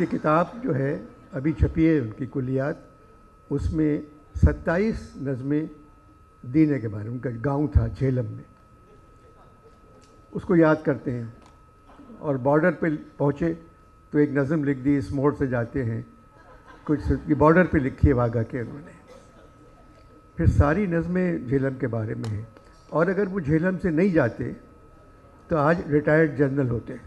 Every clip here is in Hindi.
उनकी किताब जो है अभी छपी है, उनकी कुलियात, उसमें 27 नज़में दीने के बारे में। उनका गांव था झेलम में, उसको याद करते हैं। और बॉर्डर पे पहुँचे तो एक नज़म लिख दी, इस मोड़ से जाते हैं कुछ, ये बॉर्डर पे लिखी है वाघा के उन्होंने। फिर सारी नज़में झेलम के बारे में हैं। और अगर वो झेलम से नहीं जाते तो आज रिटायर्ड जनरल होते।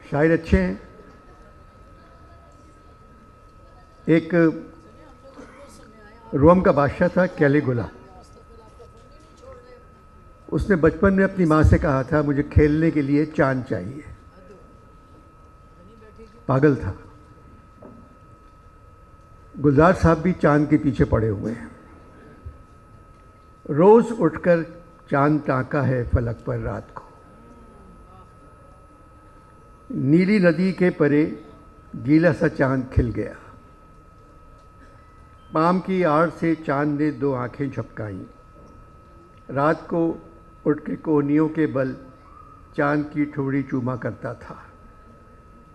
शायर अच्छे हैं। एक रोम का बादशाह था कैलिगुला। उसने बचपन में अपनी माँ से कहा था, मुझे खेलने के लिए चांद चाहिए। पागल था। गुलजार साहब भी चांद के पीछे पड़े हुए हैं। रोज उठकर चांद ताका है फलक पर रात को। नीली नदी के परे गीला सा चांद खिल गया। पाम की आड़ से चांद ने 2 आंखें झपकाईं। रात को उठ के कोहनियों के बल चांद की ठोड़ी चूमा करता था।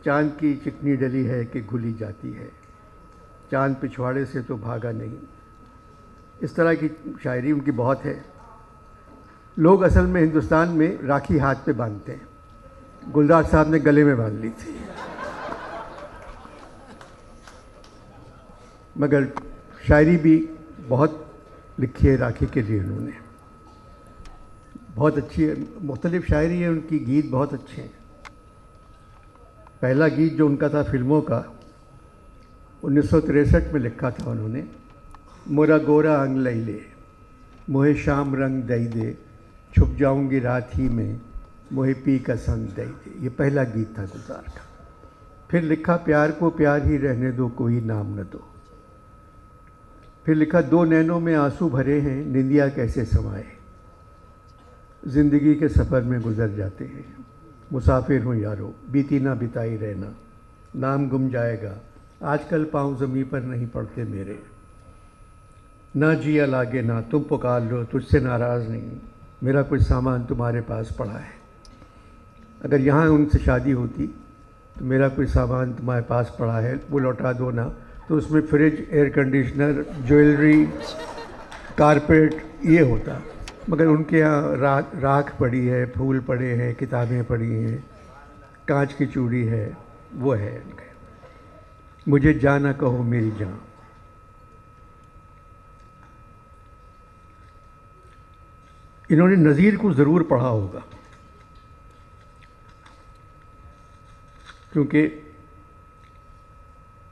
चांद की चिकनी डली है कि घुली जाती है, चांद पिछवाड़े से तो भागा नहीं। इस तरह की शायरी उनकी बहुत है। लोग असल में हिंदुस्तान में राखी हाथ पे बांधते हैं, गुलजार साहब ने गले में बांध ली थी। मगर शायरी भी बहुत लिखी है राखी के लिए उन्होंने, बहुत अच्छी है। मुख्तलिफ शायरी है उनकी, गीत बहुत अच्छे हैं। पहला गीत जो उनका था फिल्मों का, 1963 में लिखा था उन्होंने, मोरा गोरा अंग लई ले, मोहे शाम रंग दई दे, छुप जाऊंगी रात ही में, मोहे पी का संग दई दे। ये पहला गीत था गुलजार का। फिर लिखा प्यार को प्यार ही रहने दो, कोई नाम न दो। फिर लिखा 2 नैनों में आंसू भरे हैं, निंदिया कैसे समाए, ज़िंदगी के सफ़र में गुजर जाते हैं। मुसाफिर हूँ यारो, बीती ना बिताई रहना, नाम गुम जाएगा, आजकल पाँव ज़मीं पर नहीं पड़ते मेरे। ना जिया लागे ना तुम पुकार लो, तुझसे नाराज़ नहीं, मेरा कुछ सामान तुम्हारे पास पड़ा है। अगर यहाँ उनसे शादी होती तो मेरा कोई सामान तुम्हारे पास पड़ा है, वो लौटा दो ना। तो उसमें fridge, air conditioner, jewellery, carpet ये होता। मगर उनके यहाँ राख पड़ी है, फूल पड़े हैं, किताबें पड़ी हैं, कांच की चूड़ी है, वो है उनके। मुझे जा ना कहो मेरी जान। इन्होंने नज़ीर को ज़रूर पढ़ा होगा, क्योंकि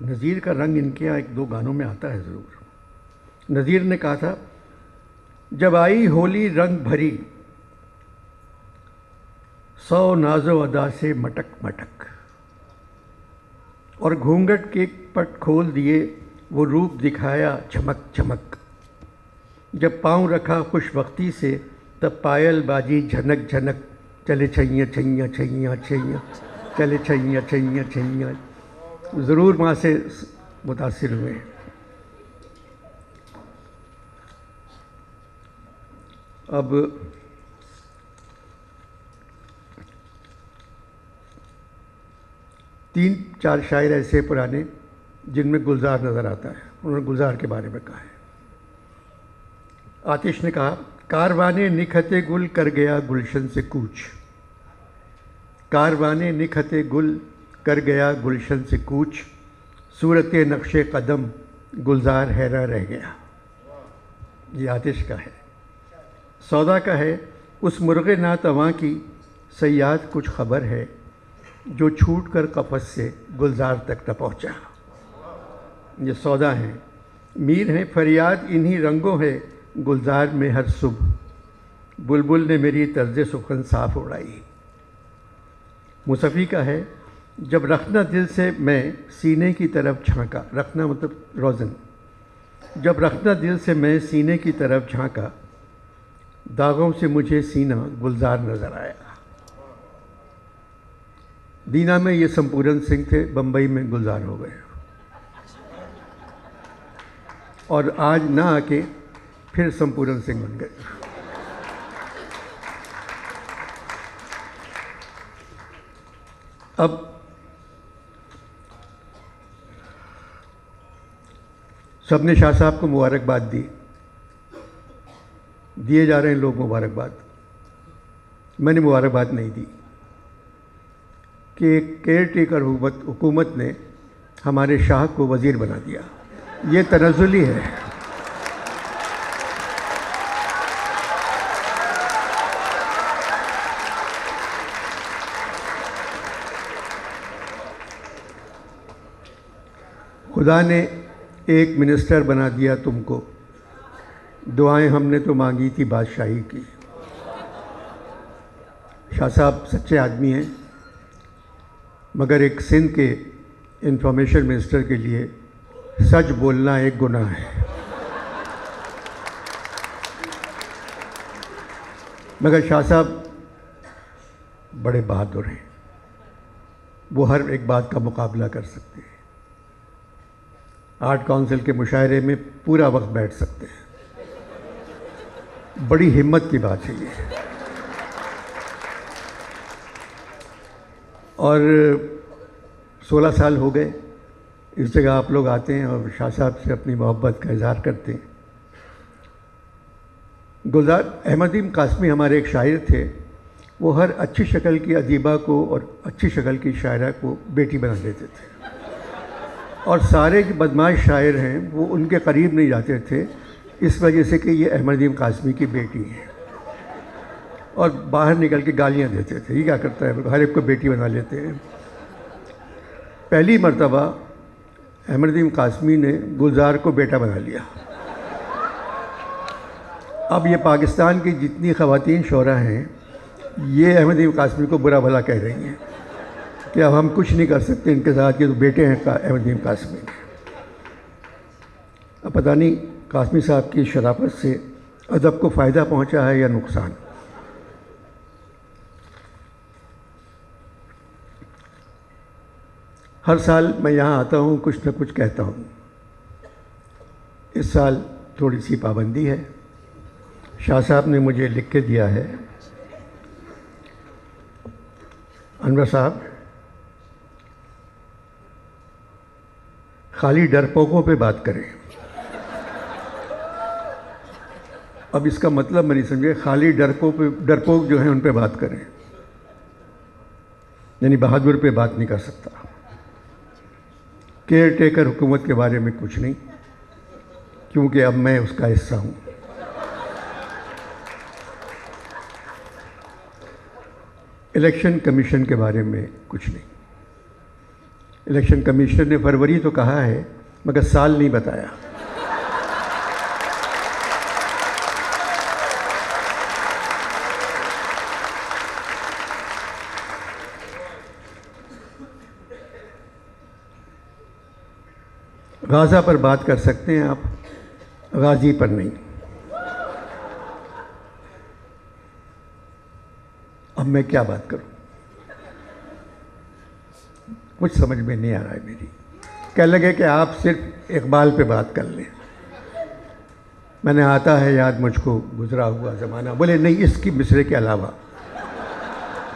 नज़ीर का रंग इनके यहाँ 1-2 गानों में आता है ज़रूर। नज़ीर ने कहा था, जब आई होली रंग भरी, 100 नाज़ो अदा से मटक मटक, और घूंघट के पट खोल दिए, वो रूप दिखाया चमक चमक। जब पाँव रखा खुशबख्ती से, तब पायल बाजी झनक झनक, चले छैया छैया छैया छैया, चले छैया छैया छैया। ज़रूर माँ से मुतासिर हुए। अब तीन चार शायर ऐसे पुराने जिनमें गुलजार नज़र आता है। उन्होंने गुलजार के बारे में कहा है। आतिश ने कहा, कारवाने निखते गुल कर गया गुलशन से कूच। कारवाने निखते गुल कर गया गुलशन से कूच, सूरत नक्शे कदम गुलजार हैरा रह गया। ये आतिश का है। सौदा का है, उस मुर्गे नातवा की सयाद कुछ खबर है, जो छूट कर कफस से गुलजार तक न पहुँचा। ये सौदा है। मीर हैं फरियाद इन्हीं रंगों है, गुलजार में हर सुबह बुलबुल ने मेरी तर्ज सुखन साफ उड़ाई। मुसफ़ी का है, जब रखना दिल से मैं सीने की तरफ झांका। रखना मतलब रोज़न। जब रखना दिल से मैं सीने की तरफ झांका, दागों से मुझे सीना गुलजार नज़र आया। दीना में ये संपूरन सिंह थे, बम्बई में गुलजार हो गए, और आज ना आके फिर संपूरन सिंह बन गए। अब सबने शाह साहब को मुबारकबाद दी, दिए जा रहे हैं लोग मुबारकबाद। मैंने मुबारकबाद नहीं दी कि केयर टेकर हुकूमत ने हमारे शाह को वज़ीर बना दिया। ये तनज़्ज़ुली है। खुदा ने एक मिनिस्टर बना दिया तुमको, दुआएं हमने तो मांगी थी बादशाही की। शाह साहब सच्चे आदमी हैं, मगर एक सिंध के इंफॉर्मेशन मिनिस्टर के लिए सच बोलना एक गुनाह है। मगर शाह साहब बड़े बहादुर हैं, वो हर एक बात का मुकाबला कर सकते हैं। आर्ट काउंसिल के मुशायरे में पूरा वक्त बैठ सकते हैं। बड़ी हिम्मत की बात है ये। और 16 साल हो गए इस जगह आप लोग आते हैं और शाह साहब से अपनी मोहब्बत का इजहार करते हैं। गुलजार अहमदीन कासमी हमारे एक शायर थे, वो हर अच्छी शक्ल की अदीबा को और अच्छी शक्ल की शायरा को बेटी बना देते थे, और सारे जो बदमाश शायर हैं वो उनके करीब नहीं जाते थे, इस वजह से कि ये अहमदीन कासमी की बेटी है, और बाहर निकल के गालियाँ देते थे। ये क्या करता है, हर एक को बेटी बना लेते हैं। पहली मर्तबा अहमदीन कासमी ने गुलजार को बेटा बना लिया। अब ये पाकिस्तान की जितनी ख़वातीन शोरा हैं, ये अहमदीन कासमी को बुरा भला कह रही हैं कि अब हम कुछ नहीं कर सकते इनके साथ, ये तो बेटे हैं अहमदीन कासमी। अब पता नहीं कासमी साहब की शराफत से अदब को फ़ायदा पहुंचा है या नुकसान। हर साल मैं यहाँ आता हूँ, कुछ न कुछ कहता हूँ। इस साल थोड़ी सी पाबंदी है। शाह साहब ने मुझे लिख के दिया है, अनवर साहब खाली डरपोकों पे बात करें। अब इसका मतलब मैं नहीं समझे, खाली डरपोक जो हैं उन पे बात करें, यानी बहादुर पे बात नहीं कर सकता। केयर टेकर हुकूमत के बारे में कुछ नहीं, क्योंकि अब मैं उसका हिस्सा हूँ। इलेक्शन कमीशन के बारे में कुछ नहीं। इलेक्शन कमीशनर ने फरवरी तो कहा है, मगर साल नहीं बताया। गाज़ा पर बात कर सकते हैं आप, गाज़ी पर नहीं। अब मैं क्या बात करूं, कुछ समझ में नहीं आ रहा है मेरी। कह लगे कि आप सिर्फ इकबाल पे बात कर लें। मैंने आता है याद मुझको गुजरा हुआ ज़माना, बोले नहीं, इसकी मिसरे के अलावा,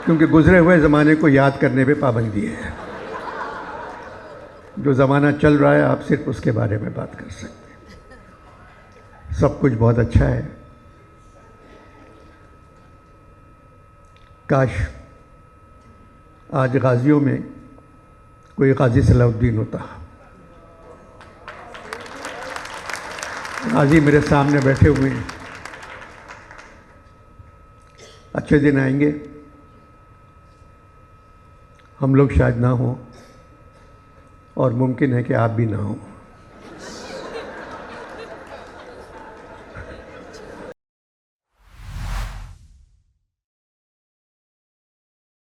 क्योंकि गुजरे हुए ज़माने को याद करने पे पाबंदी है। जो ज़माना चल रहा है आप सिर्फ उसके बारे में बात कर सकते हैं। सब कुछ बहुत अच्छा है। काश आज गाज़ियों में कोई गाज़ी सलाहुद्दीन होता। गाज़ी मेरे सामने बैठे हुए हैं। अच्छे दिन आएंगे, हम लोग शायद ना हों, और मुमकिन है कि आप भी ना हों।